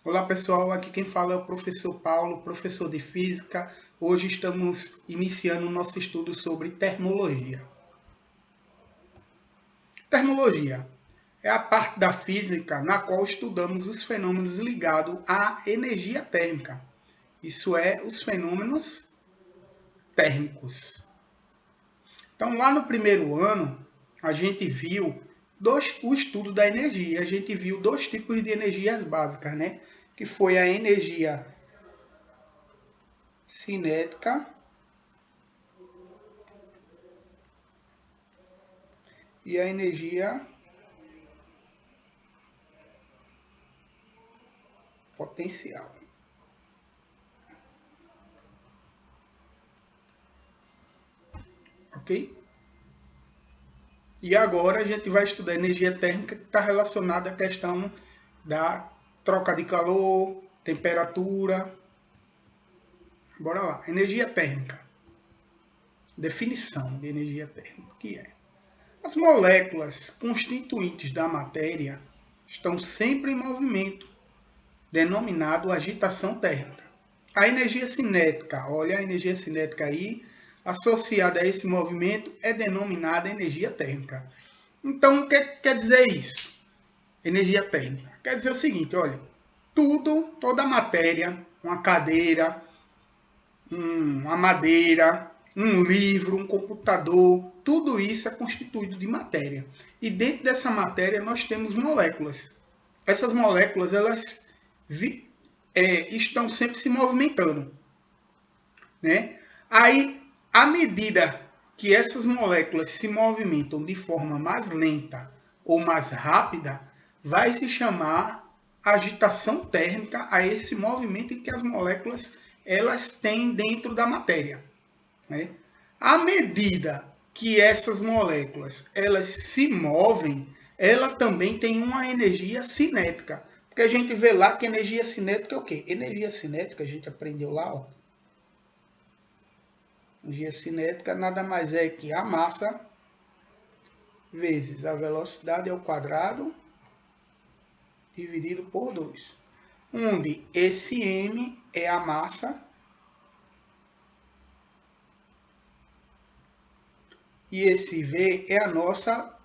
Olá pessoal, aqui quem fala é o professor Paulo, professor de Física. Hoje estamos iniciando o nosso estudo sobre termologia. Termologia é a parte da física na qual estudamos os fenômenos ligados à energia térmica. Isso é, os fenômenos térmicos. Então, lá no primeiro ano, a gente viu o estudo da energia. A gente viu dois tipos de energias básicas, né? Que foi a energia cinética e a energia potencial. Ok? E agora a gente vai estudar energia térmica que está relacionada à questão da troca de calor, temperatura. Bora lá. Energia térmica. Definição de energia térmica. O que é? As moléculas constituintes da matéria estão sempre em movimento, denominado agitação térmica. A energia cinética, olha a energia cinética aí, associada a esse movimento, é denominada energia térmica. Então, o que quer dizer isso? Energia térmica. Quer dizer o seguinte, olha, toda matéria, uma cadeira, uma madeira, um livro, um computador, tudo isso é constituído de matéria. E dentro dessa matéria nós temos moléculas. Essas moléculas, elas estão sempre se movimentando, né? Aí, à medida que essas moléculas se movimentam de forma mais lenta ou mais rápida, vai se chamar agitação térmica a esse movimento que as moléculas elas têm dentro da matéria, né? À medida que essas moléculas elas se movem, ela também tem uma energia cinética. Porque a gente vê lá que energia cinética é o quê? Energia cinética, a gente aprendeu lá, ó. Energia cinética nada mais é que a massa vezes a velocidade ao quadrado dividido por 2. Onde esse m é a massa e esse v é a nossa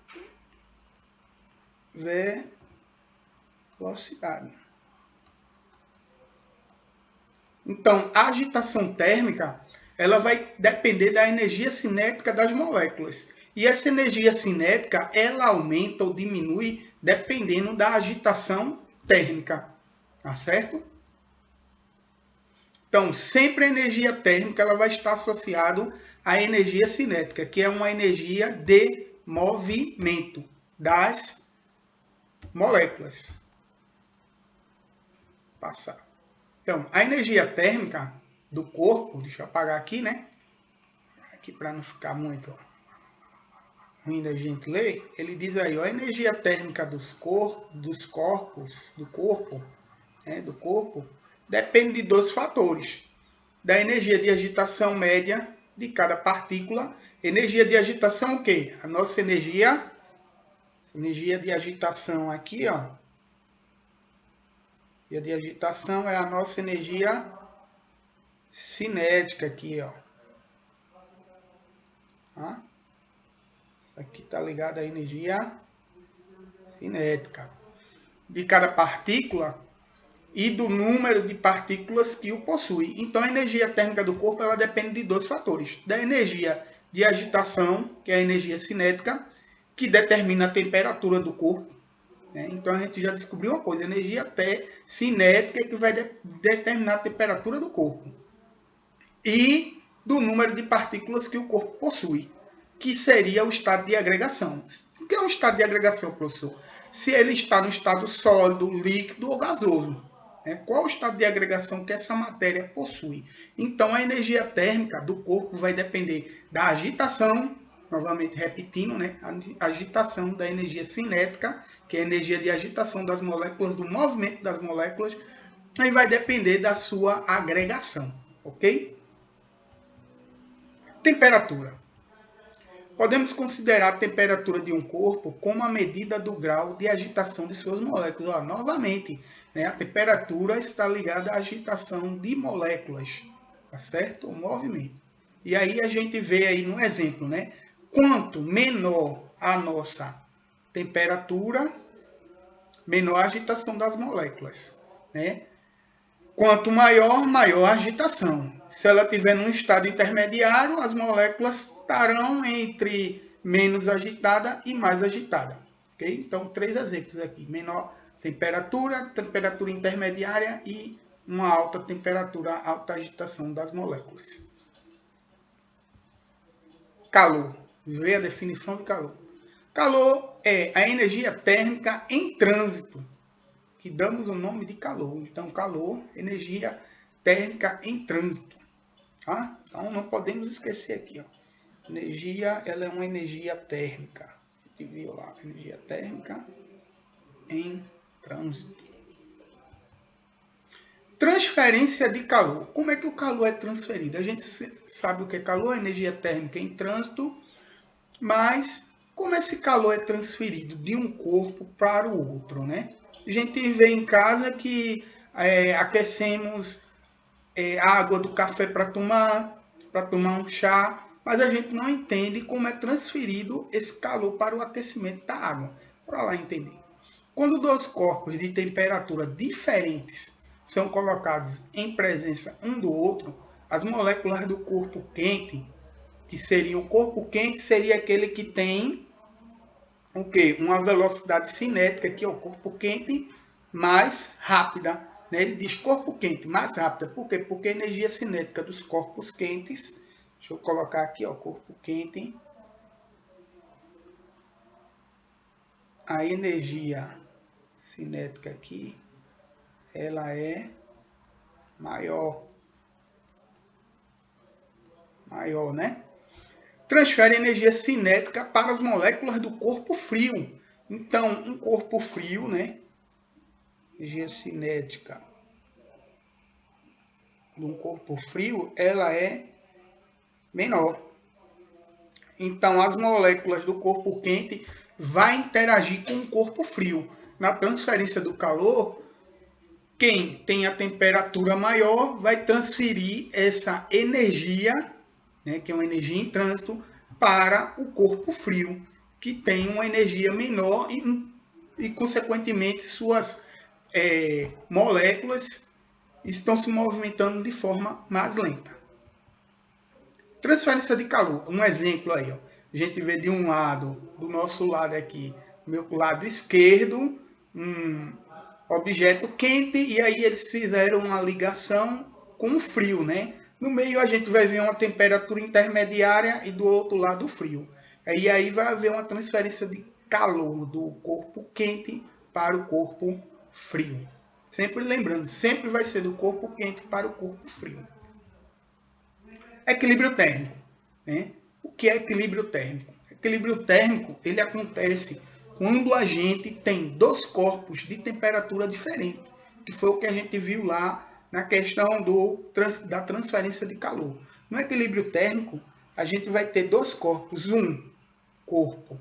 velocidade. Então, a agitação térmica ela vai depender da energia cinética das moléculas. E essa energia cinética ela aumenta ou diminui dependendo da agitação térmica. Tá certo? Então, sempre a energia térmica ela vai estar associada à energia cinética, que é uma energia de movimento das moléculas. Passar. Então, a energia térmica do corpo, deixa eu apagar aqui, né? Aqui para não ficar muito ruim da gente ler, ele diz aí, ó, a energia térmica do corpo, depende de dois fatores. Da energia de agitação média de cada partícula. Energia de agitação o quê? A nossa energia de agitação aqui, ó. E a de agitação é a nossa energia cinética aqui, ó. Tá? Isso aqui está ligado à energia cinética de cada partícula e do número de partículas que o possui. Então, a energia térmica do corpo ela depende de dois fatores. Da energia de agitação, que é a energia cinética, que determina a temperatura do corpo. Então, a gente já descobriu uma coisa, a energia cinética que vai determinar a temperatura do corpo. E do número de partículas que o corpo possui, que seria o estado de agregação. O que é um estado de agregação, professor? Se ele está no estado sólido, líquido ou gasoso. Qual o estado de agregação que essa matéria possui? Então, a energia térmica do corpo vai depender da agitação, novamente repetindo, né? A agitação da energia cinética, que é a energia de agitação das moléculas, do movimento das moléculas, e vai depender da sua agregação, ok? Temperatura. Podemos considerar a temperatura de um corpo como a medida do grau de agitação de suas moléculas. Ó, novamente, né, a temperatura está ligada à agitação de moléculas, tá certo? O movimento. E aí a gente vê aí no exemplo, né? Quanto menor a nossa temperatura, menor a agitação das moléculas, né? Quanto maior, maior a agitação. Se ela estiver num estado intermediário, as moléculas estarão entre menos agitada e mais agitada. Okay? Então, 3 exemplos aqui. Menor temperatura, temperatura intermediária e uma alta temperatura, alta agitação das moléculas. Calor. Vê a definição de calor. Calor é a energia térmica em trânsito, que damos o nome de calor. Então, calor, energia térmica em trânsito. Tá? Então, não podemos esquecer aqui. Ó. Energia, ela é uma energia térmica. A gente viu lá, energia térmica em trânsito. Transferência de calor. Como é que o calor é transferido? A gente sabe o que é calor, energia térmica em trânsito, mas como esse calor é transferido de um corpo para o outro, né? A gente vê em casa que aquecemos a água do café para tomar um chá, mas a gente não entende como é transferido esse calor para o aquecimento da água. Para lá entender. Quando dois corpos de temperatura diferentes são colocados em presença um do outro, as moléculas do corpo quente, que seria o corpo quente, seria aquele que tem o quê? Uma velocidade cinética, que é o corpo quente, mais rápida. Né? Ele diz corpo quente, mais rápida. Por quê? Porque a energia cinética dos corpos quentes, deixa eu colocar aqui, ó, corpo quente, a energia cinética aqui, ela é maior, né? Transfere energia cinética para as moléculas do corpo frio. Então, um corpo frio, né? Energia cinética de um corpo frio, ela é menor. Então, as moléculas do corpo quente vai interagir com o corpo frio. Na transferência do calor, quem tem a temperatura maior vai transferir essa energia, né, que é uma energia em trânsito, para o corpo frio, que tem uma energia menor e consequentemente, suas moléculas estão se movimentando de forma mais lenta. Transferência de calor. Um exemplo aí. Ó. A gente vê de um lado, do nosso lado aqui, meu lado esquerdo, um objeto quente, e aí eles fizeram uma ligação com o frio, né? No meio a gente vai ver uma temperatura intermediária e do outro lado o frio. E aí vai haver uma transferência de calor do corpo quente para o corpo frio. Sempre lembrando, sempre vai ser do corpo quente para o corpo frio. Equilíbrio térmico. Né? O que é equilíbrio térmico? Equilíbrio térmico ele acontece quando a gente tem dois corpos de temperatura diferente, que foi o que a gente viu lá na questão da transferência de calor. No equilíbrio térmico, a gente vai ter dois corpos, um corpo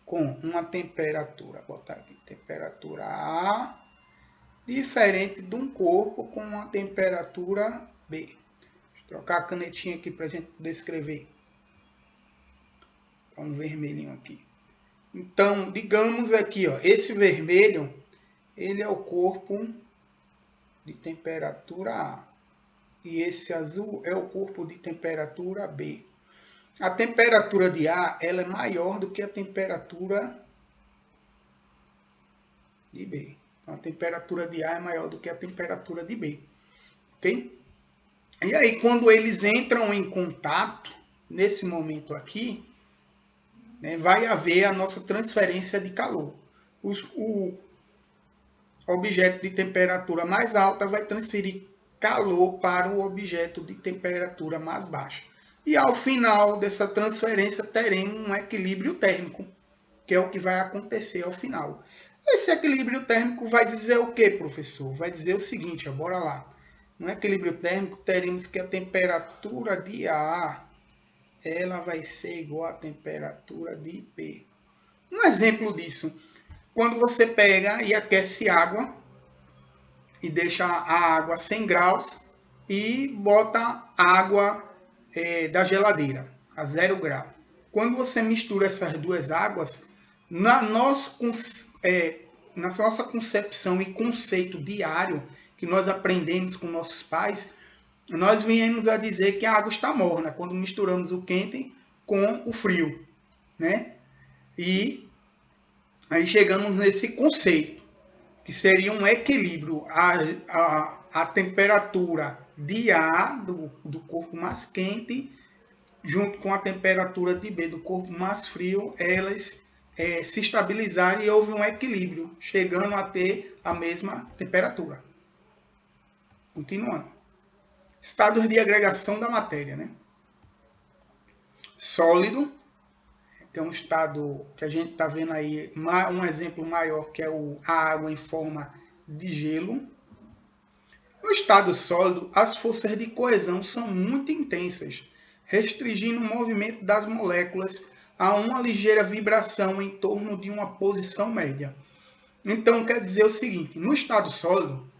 com uma temperatura, vou botar aqui, temperatura A, diferente de um corpo com uma temperatura B. Deixa eu trocar a canetinha aqui para a gente poder escrever. Tá um vermelhinho aqui. Então, digamos aqui, ó, esse vermelho, ele é o corpo de temperatura A. E esse azul é o corpo de temperatura B. A temperatura de A ela é maior do que a temperatura de B. Então, a temperatura de A é maior do que a temperatura de B. Ok? E aí, quando eles entram em contato, nesse momento aqui, né, vai haver a nossa transferência de calor. O objeto de temperatura mais alta vai transferir calor para o objeto de temperatura mais baixa. E ao final dessa transferência teremos um equilíbrio térmico, que é o que vai acontecer ao final. Esse equilíbrio térmico vai dizer o que, professor? Vai dizer o seguinte, ó, bora lá. No equilíbrio térmico teremos que a temperatura de A ela vai ser igual à temperatura de P. Um exemplo disso, quando você pega e aquece água e deixa a água 100 graus e bota água da geladeira a 0 grau. Quando você mistura essas duas águas, na nossa concepção e conceito diário que nós aprendemos com nossos pais, nós viemos a dizer que a água está morna quando misturamos o quente com o frio, né? E aí chegamos nesse conceito, que seria um equilíbrio. A temperatura de A do corpo mais quente, junto com a temperatura de B do corpo mais frio, elas se estabilizaram e houve um equilíbrio, chegando a ter a mesma temperatura. Continuando. Estados de agregação da matéria, né? Sólido, que é um estado que a gente está vendo aí, um exemplo maior, que é a água em forma de gelo. No estado sólido, as forças de coesão são muito intensas, restringindo o movimento das moléculas a uma ligeira vibração em torno de uma posição média. Então, quer dizer o seguinte, no estado sólido,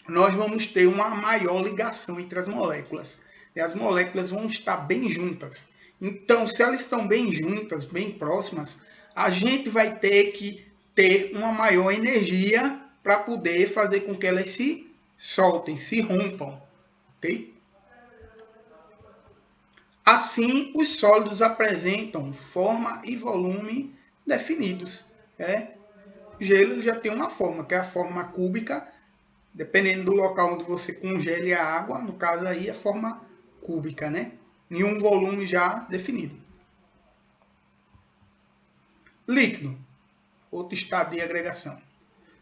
nós vamos ter uma maior ligação entre as moléculas. E as moléculas vão estar bem juntas. Então, se elas estão bem juntas, bem próximas, a gente vai ter que ter uma maior energia para poder fazer com que elas se soltem, se rompam. Ok? Assim, os sólidos apresentam forma e volume definidos. Gelo já tem uma forma, que é a forma cúbica, dependendo do local onde você congele a água, no caso aí é forma cúbica, né? E um volume já definido. Líquido, outro estado de agregação.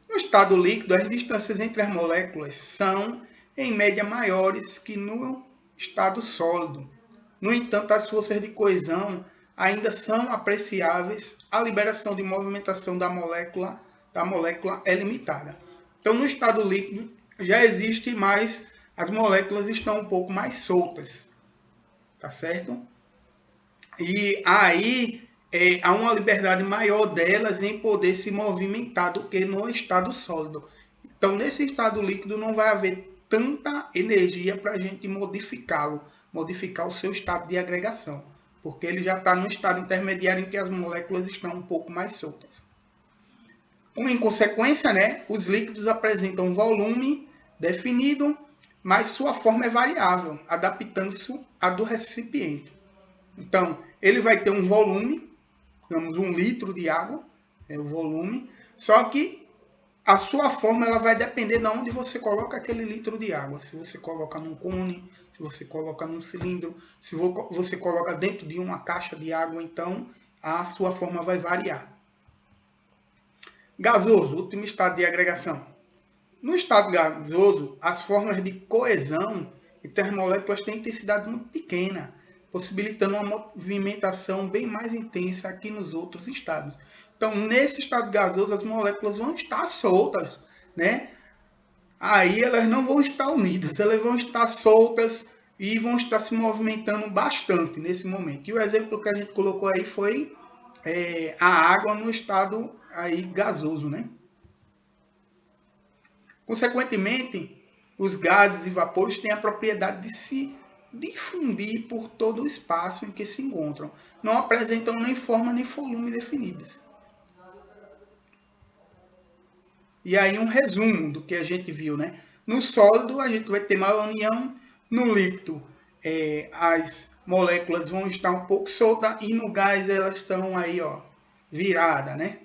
No estado líquido, as distâncias entre as moléculas são, em média, maiores que no estado sólido. No entanto, as forças de coesão ainda são apreciáveis, a liberação de movimentação da molécula é limitada. Então, no estado líquido, já existe mais, as moléculas estão um pouco mais soltas, tá certo? E aí há uma liberdade maior delas em poder se movimentar do que no estado sólido. Então, nesse estado líquido não vai haver tanta energia para a gente modificá-lo, modificar o seu estado de agregação, porque ele já está no estado intermediário em que as moléculas estão um pouco mais soltas. Em consequência, né, os líquidos apresentam um volume definido, mas sua forma é variável, adaptando-se à do recipiente. Então, ele vai ter um volume, digamos 1 litro de água, é o volume, só que a sua forma ela vai depender de onde você coloca aquele litro de água. Se você coloca num cone, se você coloca num cilindro, se você coloca dentro de uma caixa de água, então a sua forma vai variar. Gasoso, último estado de agregação. No estado gasoso, as formas de coesão entre as moléculas têm intensidade muito pequena, possibilitando uma movimentação bem mais intensa que nos outros estados. Então, nesse estado gasoso, as moléculas vão estar soltas, né? Aí elas não vão estar unidas, elas vão estar soltas e vão estar se movimentando bastante nesse momento. E o exemplo que a gente colocou aí foi a água no estado aí gasoso, né? Consequentemente, os gases e vapores têm a propriedade de se difundir por todo o espaço em que se encontram. Não apresentam nem forma nem volume definidos. E aí um resumo do que a gente viu, né? No sólido a gente vai ter maior união, no líquido as moléculas vão estar um pouco soltas e no gás elas estão aí, ó, viradas, né?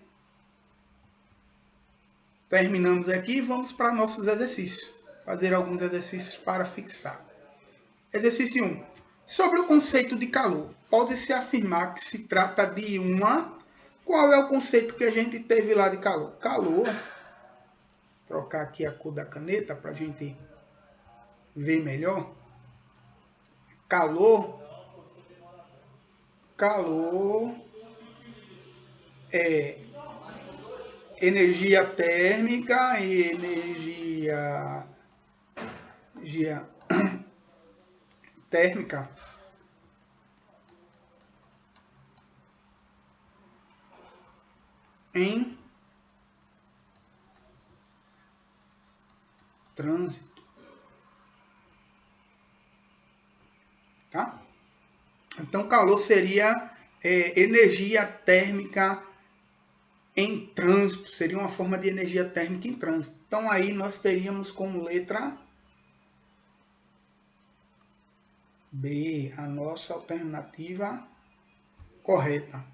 Terminamos aqui e vamos para nossos exercícios. Fazer alguns exercícios para fixar. Exercício 1. Sobre o conceito de calor, pode-se afirmar que se trata de uma... Qual é o conceito que a gente teve lá de calor? Calor, vou trocar aqui a cor da caneta para a gente ver melhor. Calor é energia térmica e energia térmica em trânsito. Tá? Então, calor seria energia térmica em trânsito. Seria uma forma de energia térmica em trânsito. Então, aí nós teríamos como letra B, a nossa alternativa correta.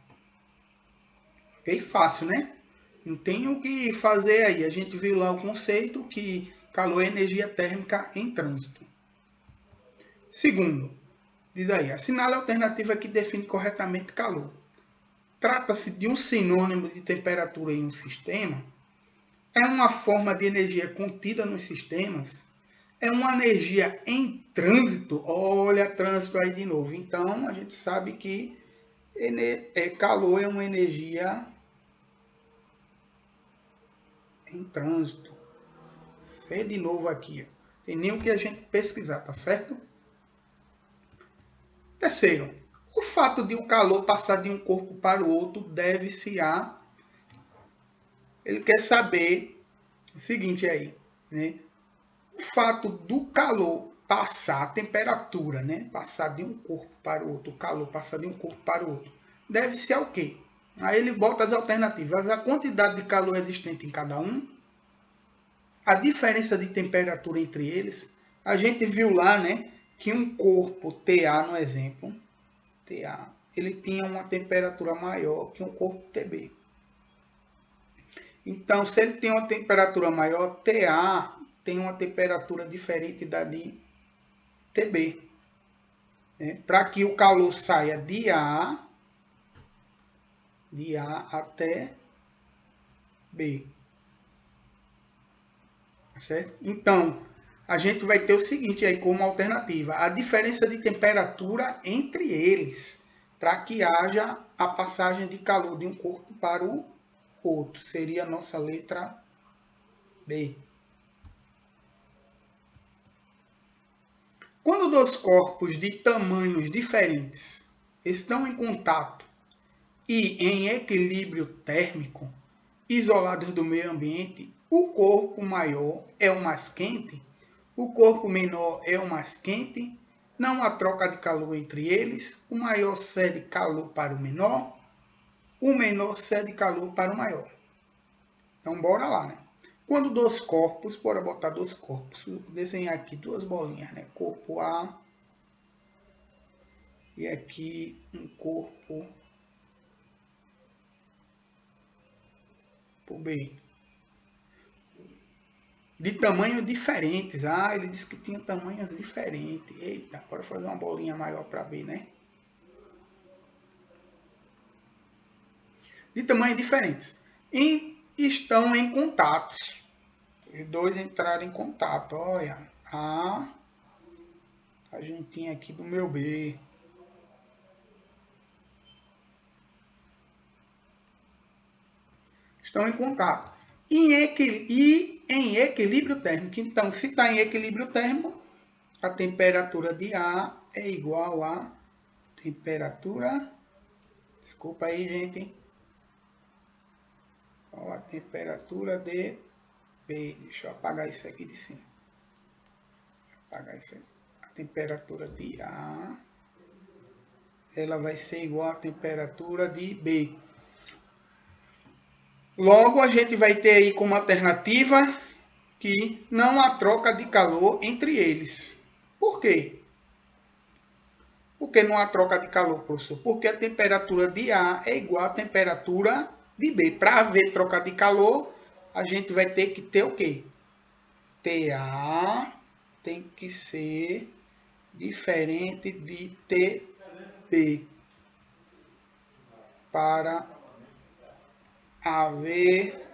Ok? Fácil, né? Não tem o que fazer aí. A gente viu lá o conceito que calor é energia térmica em trânsito. Segundo, diz aí, assinale a alternativa que define corretamente calor. Trata-se de um sinônimo de temperatura em um sistema? É uma forma de energia contida nos sistemas? É uma energia em trânsito? Olha, trânsito aí de novo. Então, a gente sabe que calor é uma energia em trânsito. C de novo aqui. Tem nem o que a gente pesquisar, tá certo? Terceiro, o fato de o calor passar de um corpo para o outro deve-se a... Ele quer saber o seguinte aí, né? O fato do calor passar, a temperatura, né? Passar de um corpo para o outro, o calor passar de um corpo para o outro, deve-se ao quê? Aí ele bota as alternativas. A quantidade de calor existente em cada um, a diferença de temperatura entre eles. A gente viu lá, né, que um corpo TA, no exemplo, TA, ele tinha uma temperatura maior que um corpo TB. Então, se ele tem uma temperatura maior, TA tem uma temperatura diferente da de TB. Né? Para que o calor saia de A até B. Certo? Então, a gente vai ter o seguinte aí como alternativa. A diferença de temperatura entre eles. Para que haja a passagem de calor de um corpo para o outro. Seria a nossa letra B. Quando dois corpos de tamanhos diferentes estão em contato e em equilíbrio térmico, isolados do meio ambiente, o corpo maior é o mais quente, o corpo menor é o mais quente, não há troca de calor entre eles, o maior cede calor para o menor cede calor para o maior. Então, bora lá, né? Quando dois corpos, bora botar dois corpos, vou desenhar aqui duas bolinhas, né? Corpo A e aqui um corpo B. De tamanhos diferentes. Ah, ele disse que tinha tamanhos diferentes. Eita, bora fazer uma bolinha maior para B, né? De tamanhos diferentes. E estão em contatos. Os dois entraram em contato. Olha, a juntinha aqui do meu B. Estão em contato. E em equilíbrio térmico. Então, se está em equilíbrio térmico, a temperatura de A é igual a temperatura... Desculpa aí, gente. Qual a temperatura de B? Deixa eu apagar isso aqui de cima. Apagar isso aqui. A temperatura de A, ela vai ser igual à temperatura de B. Logo, a gente vai ter aí como alternativa que não há troca de calor entre eles. Por quê? Por que não há troca de calor, professor? Porque a temperatura de A é igual à temperatura de B. Para haver troca de calor, a gente vai ter que ter o quê? TA tem que ser diferente de TB para haver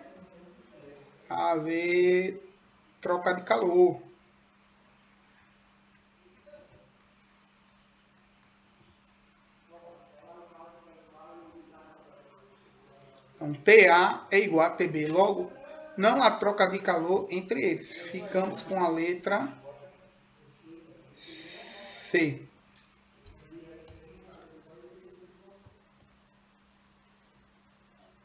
troca de calor. Então, TA é igual a TB. Logo, não há troca de calor entre eles. Ficamos com a letra C.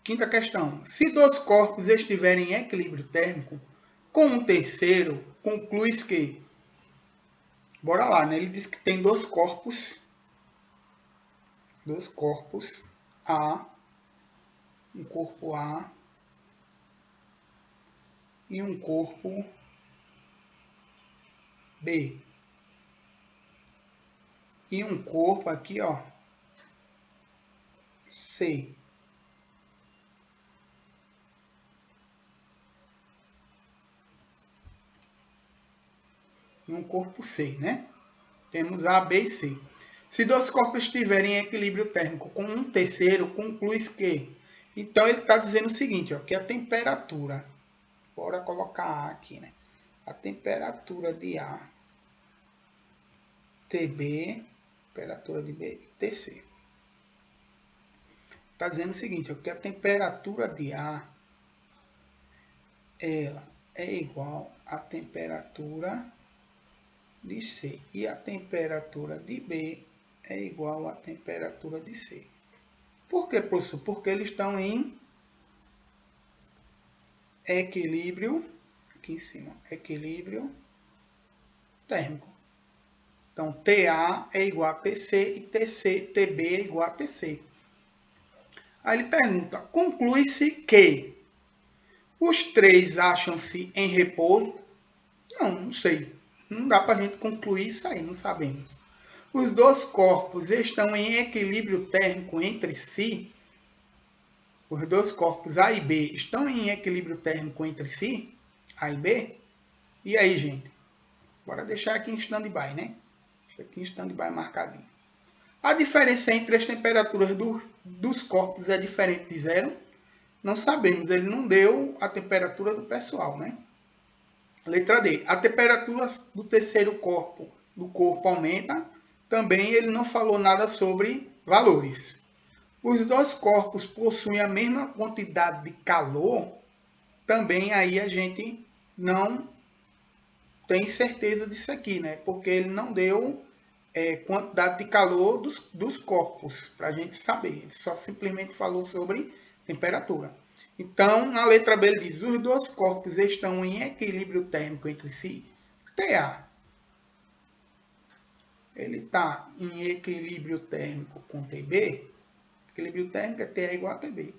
Quinta questão. Se dois corpos estiverem em equilíbrio térmico, com um terceiro, conclui que... Bora lá, né? Ele diz que tem dois corpos A, um corpo A e um corpo B. E um corpo aqui, ó, C. E um corpo C, né? Temos A, B e C. Se dois corpos estiverem em equilíbrio térmico com um terceiro, conclui que... Então, ele está dizendo o seguinte, ó, que a temperatura... Bora colocar A aqui, né? A temperatura de A, TB, temperatura de B e TC. Está dizendo o seguinte, ó, que a temperatura de A, ela é igual à temperatura de C. E a temperatura de B é igual à temperatura de C. Por quê, professor? Porque eles estão em equilíbrio, aqui em cima, equilíbrio térmico. Então, TA é igual a TC e TB é igual a TC. Aí ele pergunta, conclui-se que os três acham-se em repouso? Não sei. Não dá para a gente concluir isso aí, não sabemos. Os dois corpos estão em equilíbrio térmico entre si? Os dois corpos A e B estão em equilíbrio térmico entre si? A e B? E aí, gente? Bora deixar aqui em stand-by, né? Deixa aqui em stand-by marcadinho. A diferença entre as temperaturas dos corpos é diferente de zero? Não sabemos, ele não deu a temperatura do pessoal, né? Letra D. A temperatura do terceiro corpo, aumenta. Também ele não falou nada sobre valores. Os dois corpos possuem a mesma quantidade de calor. Também aí a gente não tem certeza disso aqui, né? Porque ele não deu quantidade de calor dos corpos para a gente saber. Ele só simplesmente falou sobre temperatura. Então, na letra B ele diz, os dois corpos estão em equilíbrio térmico entre si. TA. Ele está em equilíbrio térmico com TB. Equilíbrio térmico é TA igual a TB.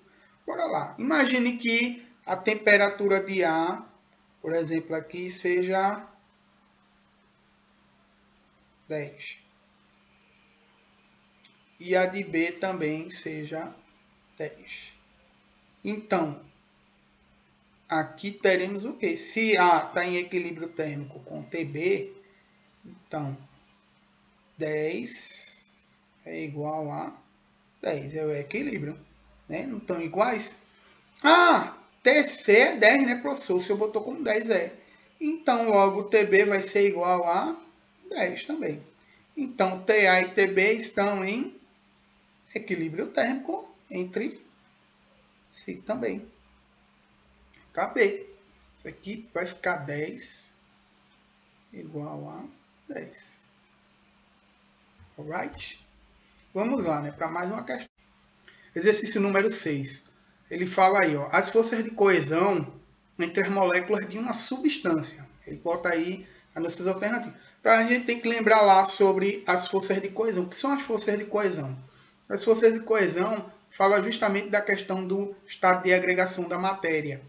Bora lá. Imagine que a temperatura de A, por exemplo, aqui seja 10. E a de B também seja 10. Então, aqui teremos o quê? Se A está em equilíbrio térmico com TB, então 10 é igual a 10. É o equilíbrio, né? Não estão iguais? Ah, TC é 10, né, professor? Se eu botou como 10 é. Então, logo, TB vai ser igual a 10 também. Então, TA e TB estão em equilíbrio térmico entre si também. KB. Isso aqui vai ficar 10 igual a 10. Alright? Vamos lá, né? Para mais uma questão. Exercício número 6. Ele fala aí, ó, as forças de coesão entre as moléculas de uma substância. Ele bota aí as nossas alternativas. Para a gente tem que lembrar lá sobre as forças de coesão. O que são as forças de coesão? As forças de coesão falam justamente da questão do estado de agregação da matéria,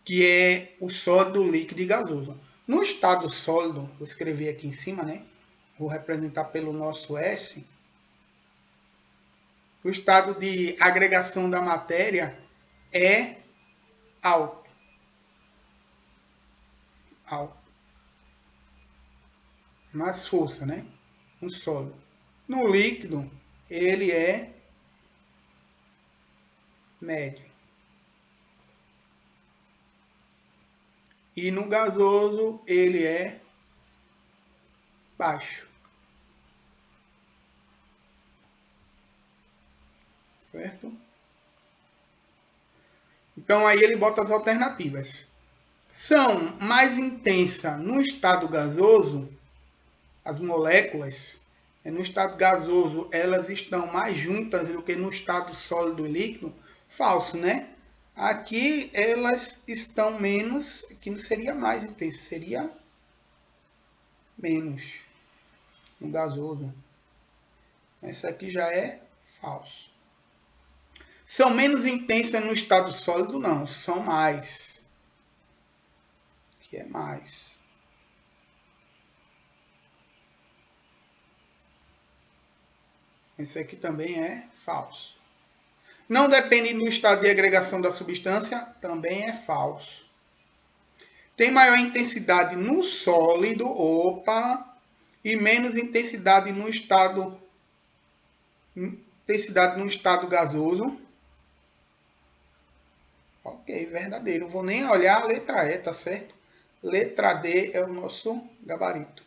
que é o sólido, líquido e gasoso. No estado sólido, vou escrever aqui em cima, né? Vou representar pelo nosso S. O estado de agregação da matéria é alto. Alto. Mais força, né? Um sólido. No líquido, ele é médio. E no gasoso, ele é baixo. Certo? Então, aí ele bota as alternativas. São mais intensas no estado gasoso, as moléculas. No estado gasoso, elas estão mais juntas do que no estado sólido e líquido. falso, né? Aqui elas estão menos, aqui não seria mais intenso, seria menos no gasoso. Essa aqui já é falso. São menos intensas no estado sólido? Não, são mais. Aqui é mais. Esse aqui também é falso. Não depende do estado de agregação da substância? Também é falso. Tem maior intensidade no sólido, opa, e menos intensidade no estado gasoso. Ok, verdadeiro. Não vou nem olhar a letra E, tá certo? Letra D é o nosso gabarito.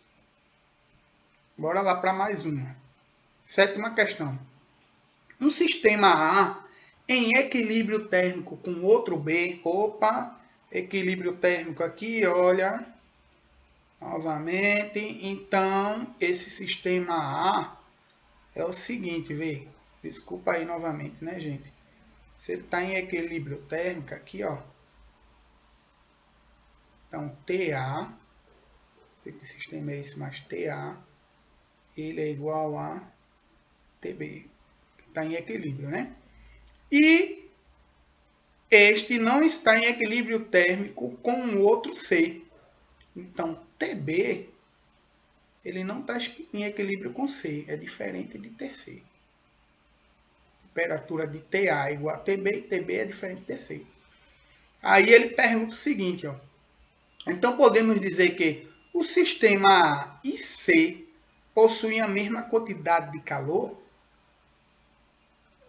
Bora lá para mais uma. 7ª questão. Um sistema A em equilíbrio térmico com outro B. Opa, equilíbrio térmico aqui, olha. Novamente. Então, esse sistema A é o seguinte, vê. Desculpa aí novamente, né, gente? Você está em equilíbrio térmico aqui, ó. Então, TA, sei que sistema é esse, mas TA, ele é igual a TB, que está em equilíbrio, né? E este não está em equilíbrio térmico com o outro C. Então, TB, ele não está em equilíbrio com C, é diferente de TC. Temperatura de TA é igual a TB, TB é diferente de TC. Aí ele pergunta o seguinte, ó. Então, podemos dizer que o sistema A e C possuem a mesma quantidade de calor?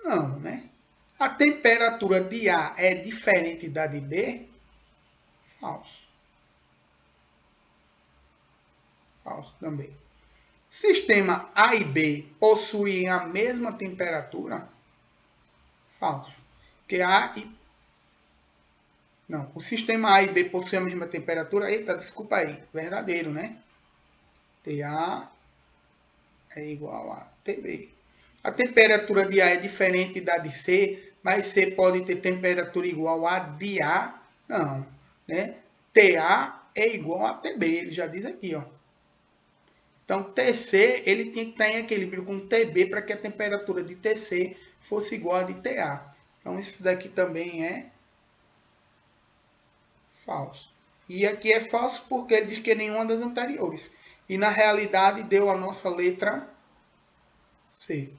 Não, né? A temperatura de A é diferente da de B? Falso. Falso também. Sistema A e B possuem a mesma temperatura? Falso. Porque A e... Não, o sistema A e B possuem a mesma temperatura? Eita, desculpa aí. Verdadeiro, né? TA é igual a TB. A temperatura de A é diferente da de C, mas C pode ter temperatura igual a de A? Não, né? TA é igual a TB, ele já diz aqui, ó. Então, TC, ele tinha que estar em equilíbrio com TB para que a temperatura de TC fosse igual a de TA. Então, isso daqui também é falso. E aqui é falso porque ele diz que é nenhuma das anteriores. E, na realidade, deu a nossa letra C.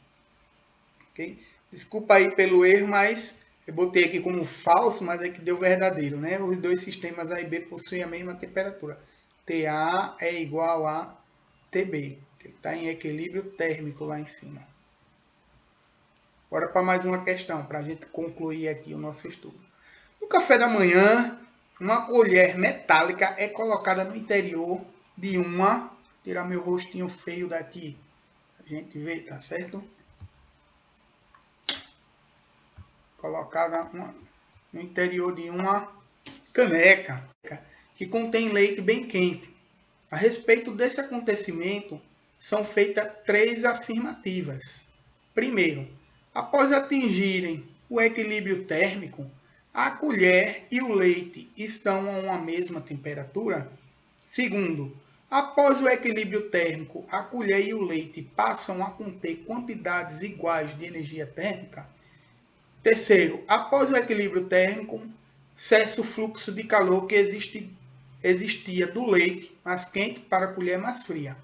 Okay? Desculpa aí pelo erro, mas eu botei aqui como falso, mas é que deu verdadeiro, né? Os dois sistemas A e B possuem a mesma temperatura. TA é igual a TB, que está em equilíbrio térmico lá em cima. Bora para mais uma questão, para a gente concluir aqui o nosso estudo. No café da manhã, uma colher metálica é colocada no interior de uma... Vou tirar meu rostinho feio daqui, a gente vê, tá certo? Colocada no interior de uma caneca que contém leite bem quente. A respeito desse acontecimento, são feitas 3 afirmativas. Primeiro, após atingirem o equilíbrio térmico, a colher e o leite estão a uma mesma temperatura? Segundo, após o equilíbrio térmico, a colher e o leite passam a conter quantidades iguais de energia térmica? Terceiro, após o equilíbrio térmico, cessa o fluxo de calor que existia do leite mais quente para a colher mais fria.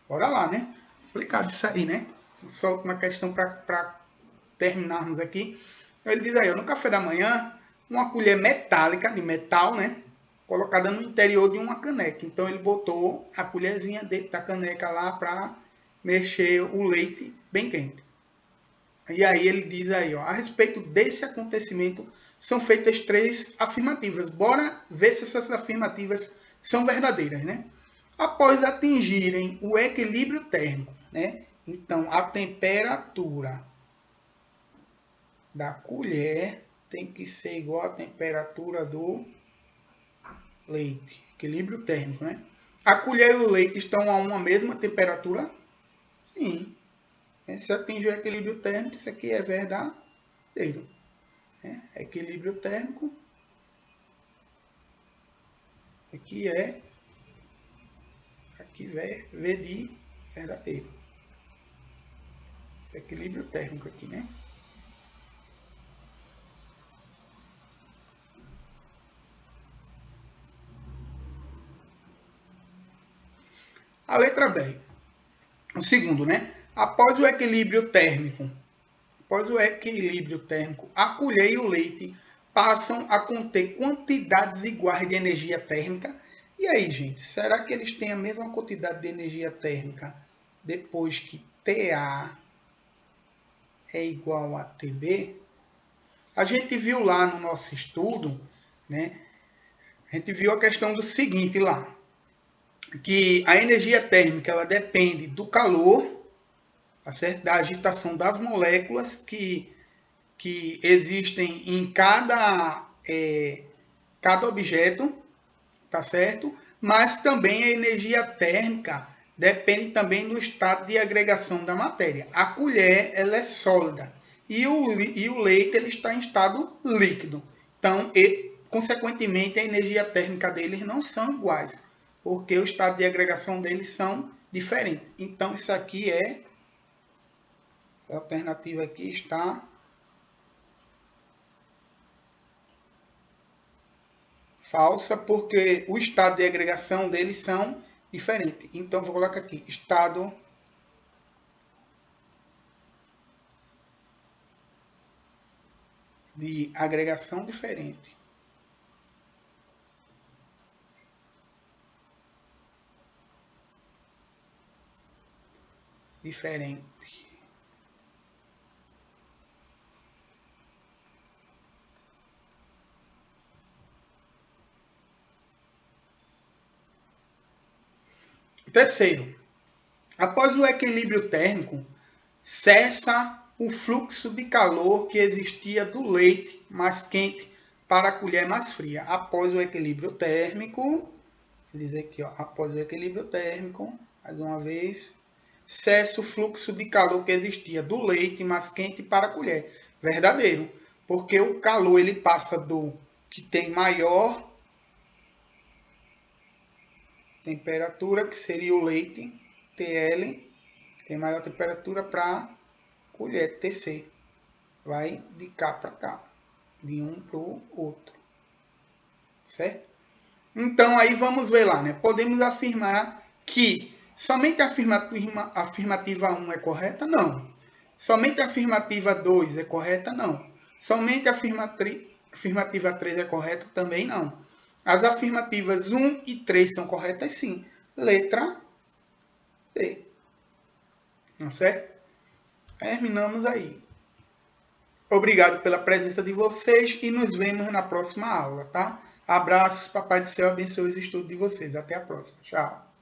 Bora lá, né? Complicado isso aí, né? Só uma questão para terminarmos aqui. Ele diz aí, ó, no café da manhã, uma colher metálica, de metal, né? Colocada no interior de uma caneca. Então, ele botou a colherzinha dentro da caneca lá para mexer o leite bem quente. E aí ele diz aí, ó, a respeito desse acontecimento, são feitas 3 afirmativas. Bora ver se essas afirmativas são verdadeiras, né? Após atingirem o equilíbrio térmico, né? Então, a temperatura da colher tem que ser igual à temperatura do leite. Equilíbrio térmico, né? A colher e o leite estão a uma mesma temperatura? Sim. Se atingir o equilíbrio térmico, isso aqui é verdadeiro. né? Equilíbrio térmico. Aqui é, aqui V de verdadeiro. Esse equilíbrio térmico aqui, né? A letra B. O segundo, né? Após o equilíbrio térmico, a colher e o leite passam a conter quantidades iguais de energia térmica. E aí, gente, será que eles têm a mesma quantidade de energia térmica depois que TA é igual a TB? A gente viu lá no nosso estudo, né? A gente viu a questão do seguinte lá, que a energia térmica ela depende do calor, tá certo? Da agitação das moléculas que existem em cada objeto, tá certo? Mas também a energia térmica depende também do estado de agregação da matéria. A colher ela é sólida e o leite ele está em estado líquido. Então, consequentemente, a energia térmica deles não são iguais, porque o estado de agregação deles são diferentes. Então, isso aqui essa alternativa aqui está falsa, porque o estado de agregação deles são diferentes. Então, vou colocar aqui, estado de agregação diferente. Terceiro, após o equilíbrio térmico, cessa o fluxo de calor que existia do leite mais quente para a colher mais fria. Após o equilíbrio térmico, diz aqui, ó, após o equilíbrio térmico, mais uma vez, cessa o fluxo de calor que existia do leite mais quente para a colher. Verdadeiro, porque o calor ele passa do que tem maior temperatura, que seria o leite, TL, tem maior temperatura, para colher, TC. Vai de cá para cá, de um para o outro. Certo? Então, aí vamos ver lá, né? Podemos afirmar que somente a afirmativa 1 é correta? Não. Somente a afirmativa 2 é correta? Não. Somente a afirmativa 3 é correta? Também não. As afirmativas 1 e 3 são corretas? Sim. Letra D. Não certo? Terminamos aí. Obrigado pela presença de vocês e nos vemos na próxima aula, tá? Abraços, Papai do Céu abençoe os estudos de vocês. Até a próxima. Tchau.